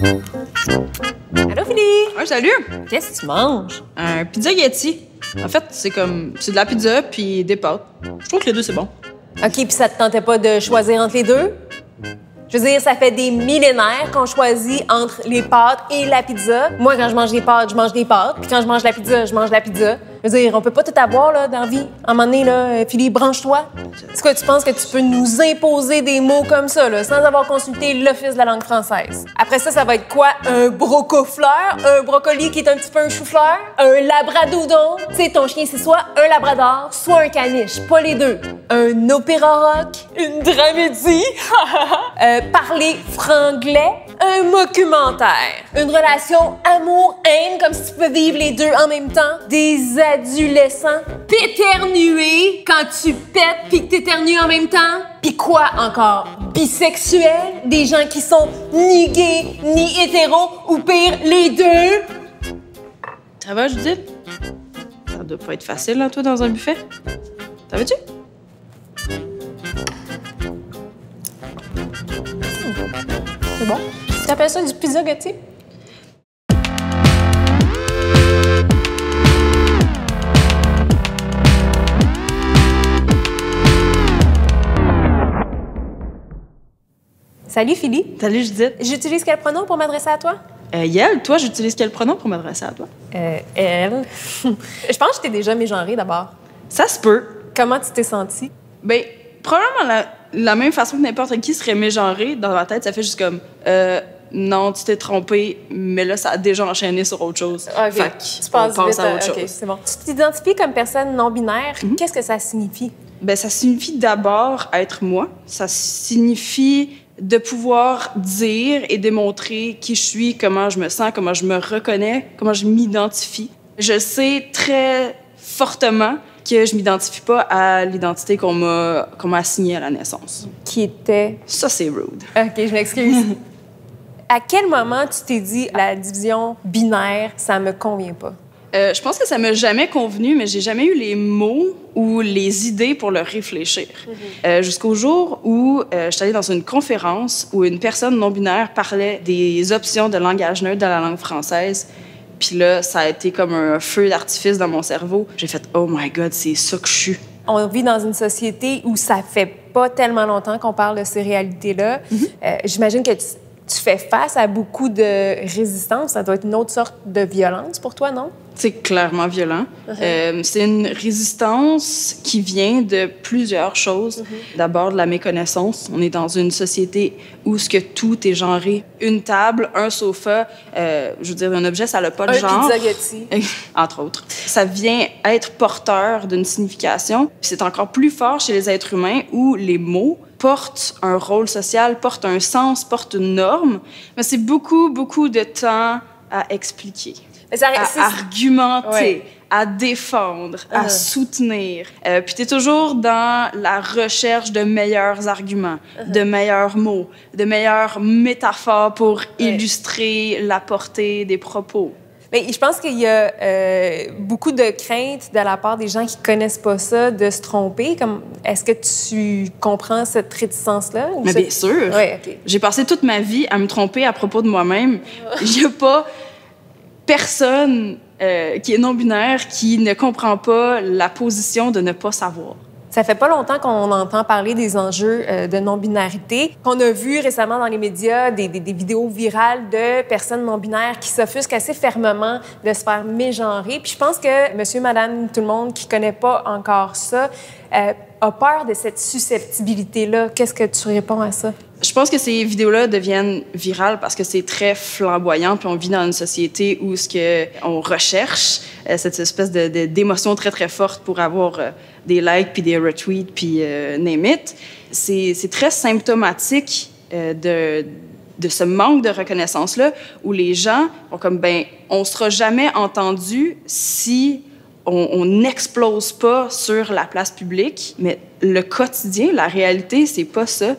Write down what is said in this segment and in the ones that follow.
Allô, Philly! Salut! Qu'est-ce que tu manges? Un pizza Yeti. En fait, c'est de la pizza puis des pâtes. Je trouve que les deux, c'est bon. OK, puis ça te tentait pas de choisir entre les deux? Je veux dire, ça fait des millénaires qu'on choisit entre les pâtes et la pizza. Moi, quand je mange des pâtes, je mange des pâtes. Puis quand je mange la pizza, je mange la pizza. Je veux dire, on peut pas tout avoir là, dans la vie. À un moment donné, là, Philly, branche-toi. C'est quoi, tu penses que tu peux nous imposer des mots comme ça, là, sans avoir consulté l'Office de la langue française? Après ça, ça va être quoi? Un brocofleur? Un brocoli qui est un petit peu un chou-fleur? Un labradoudon? Tu sais, ton chien, c'est soit un labrador, soit un caniche. Pas les deux. Un opéra rock? Une dramédie? Parler franglais? Un documentaire? Une relation amour-haine, comme si tu peux vivre les deux en même temps? Des adolescents? T'éternuer quand tu pètes puis que t'éternues en même temps? Pis quoi encore? Bisexuels? Des gens qui sont ni gays, ni hétéros, ou pire, les deux? Ça va, Judith? Ça doit pas être facile, là, toi, dans un buffet. Ça va-tu? C'est bon? Tu appelles ça du pizza Gotti? Salut, Philly. Salut, Judith. J'utilise quel pronom pour m'adresser à toi? Yel, toi, j'utilise quel pronom pour m'adresser à toi? Elle. Je pense que je t'ai déjà mégenrée d'abord. Ça se peut. Comment tu t'es sentie? Ben, probablement la même façon que n'importe qui serait mégenré. Dans ma tête, ça fait juste comme non, tu t'es trompé, mais là, ça a déjà enchaîné sur autre chose. Okay. Fait tu passes on vite pense à autre OK, chose. c'est bon. Tu t'identifies comme personne non-binaire. Qu'est-ce que ça signifie? Ben, ça signifie d'abord être moi. Ça signifie de pouvoir dire et démontrer qui je suis, comment je me sens, comment je me reconnais, comment je m'identifie. Je sais très fortement que je m'identifie pas à l'identité qu'on m'a assignée à la naissance. Qui était... Ça, c'est rude. OK, je m'excuse. À quel moment tu t'es dit la division binaire, ça me convient pas? Je pense que ça m'a jamais convenu, mais j'ai jamais eu les mots ou les idées pour le réfléchir. Jusqu'au jour où je suis allée dans une conférence où une personne non-binaire parlait des options de langage neutre de la langue française. Puis là, ça a été comme un feu d'artifice dans mon cerveau. J'ai fait « Oh my God, c'est ça que je suis ». On vit dans une société où ça fait pas tellement longtemps qu'on parle de ces réalités-là. J'imagine que tu fais face à beaucoup de résistance. Ça doit être une autre sorte de violence pour toi, non? C'est clairement violent. C'est une résistance qui vient de plusieurs choses. D'abord, de la méconnaissance. On est dans une société où ce que tout est genré. Une table, un sofa, je veux dire, un objet, ça n'a pas de genre. Un pizza Gotti. Entre autres. Ça vient être porteur d'une signification. Puis c'est encore plus fort chez les êtres humains où les mots portent un rôle social, portent un sens, portent une norme. Mais c'est beaucoup, beaucoup de temps à expliquer. À argumenter, à défendre, à soutenir. Puis t'es toujours dans la recherche de meilleurs arguments, de meilleurs mots, de meilleures métaphores pour illustrer la portée des propos. Mais je pense qu'il y a beaucoup de craintes de la part des gens qui connaissent pas ça de se tromper. Est-ce que tu comprends cette réticence-là? Mais bien sûr. Ouais, OK. J'ai passé toute ma vie à me tromper à propos de moi-même. Il n'y a pas personne qui est non-binaire qui ne comprend pas la position de ne pas savoir. Ça fait pas longtemps qu'on entend parler des enjeux de non-binarité. On a vu récemment dans les médias des vidéos virales de personnes non-binaires qui s'offusquent assez fermement de se faire mégenrer. Puis je pense que monsieur, madame, tout le monde qui connaît pas encore ça a peur de cette susceptibilité-là. Qu'est-ce que tu réponds à ça? Je pense que ces vidéos-là deviennent virales parce que c'est très flamboyant, puis on vit dans une société où on recherche cette espèce d'émotion très, très forte pour avoir des likes, puis des retweets, puis name it. C'est très symptomatique de ce manque de reconnaissance-là, où les gens ont comme, ben, on sera jamais entendu si on n'explose pas sur la place publique. Mais le quotidien, la réalité, c'est pas ça.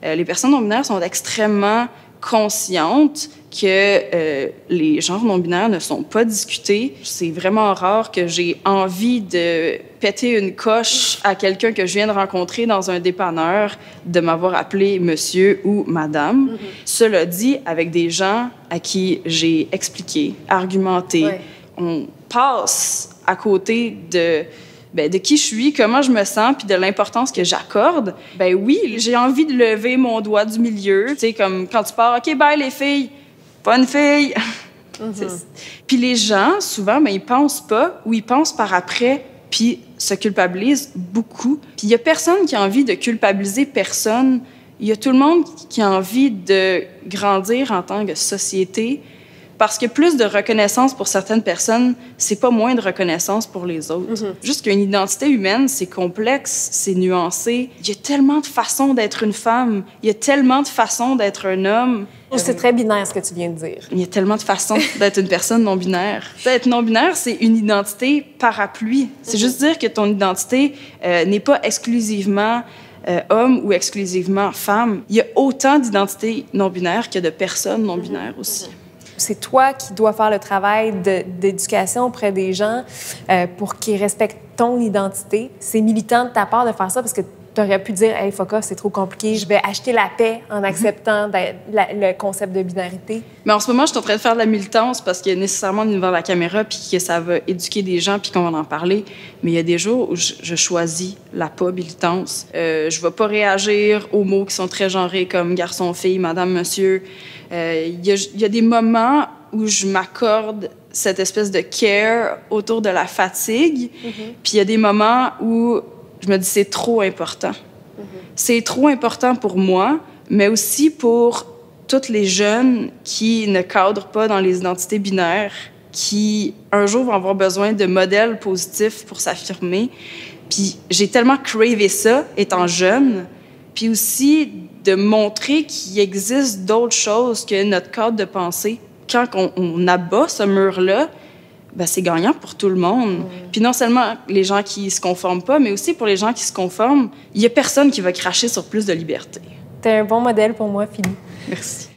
Les personnes non-binaires sont extrêmement consciente que les genres non-binaires ne sont pas discutés. C'est vraiment rare que j'ai envie de péter une coche à quelqu'un que je viens de rencontrer dans un dépanneur de m'avoir appelé monsieur ou madame. Cela dit, avec des gens à qui j'ai expliqué, argumenté, on passe à côté de qui je suis, comment je me sens, puis de l'importance que j'accorde. Ben oui, j'ai envie de lever mon doigt du milieu. Tu sais, comme quand tu pars, OK, bye les filles, pas une fille. Puis les gens, souvent, ben, ils pensent pas ou ils pensent par après, puis se culpabilisent beaucoup. Puis il y a personne qui a envie de culpabiliser personne. Il y a tout le monde qui a envie de grandir en tant que société. Parce que plus de reconnaissance pour certaines personnes, c'est pas moins de reconnaissance pour les autres. Juste qu'une identité humaine, c'est complexe, c'est nuancé. Il y a tellement de façons d'être une femme. Il y a tellement de façons d'être un homme. C'est très binaire, ce que tu viens de dire. Il y a tellement de façons d'être une personne non-binaire. Être non-binaire, c'est une identité parapluie. C'est juste dire que ton identité n'est pas exclusivement homme ou exclusivement femme. Il y a autant d'identités non-binaires que de personnes non-binaires aussi. C'est toi qui dois faire le travail d'éducation auprès des gens pour qu'ils respectent ton identité. C'est militant de ta part de faire ça parce que tu aurais pu dire « Hey, fuck off, c'est trop compliqué, je vais acheter la paix en acceptant le concept de binarité. » Mais en ce moment, je suis en train de faire de la militance parce qu'il y a nécessairement devant la caméra puis que ça va éduquer des gens puis qu'on va en parler. Mais il y a des jours où je choisis la pas militance. Je vais pas réagir aux mots qui sont très genrés comme garçon, fille, madame, monsieur. Il y a des moments où je m'accorde cette espèce de care autour de la fatigue. Puis il y a des moments où je me dis c'est trop important. C'est trop important pour moi, mais aussi pour toutes les jeunes qui ne cadrent pas dans les identités binaires, qui un jour vont avoir besoin de modèles positifs pour s'affirmer. Puis j'ai tellement cravé ça étant jeune, puis aussi de montrer qu'il existe d'autres choses que notre cadre de pensée. Quand on abat ce mur-là, ben c'est gagnant pour tout le monde. Puis non seulement les gens qui se conforment pas, mais aussi pour les gens qui se conforment, il y a personne qui va cracher sur plus de liberté. T'es un bon modèle pour moi, Philly. Merci.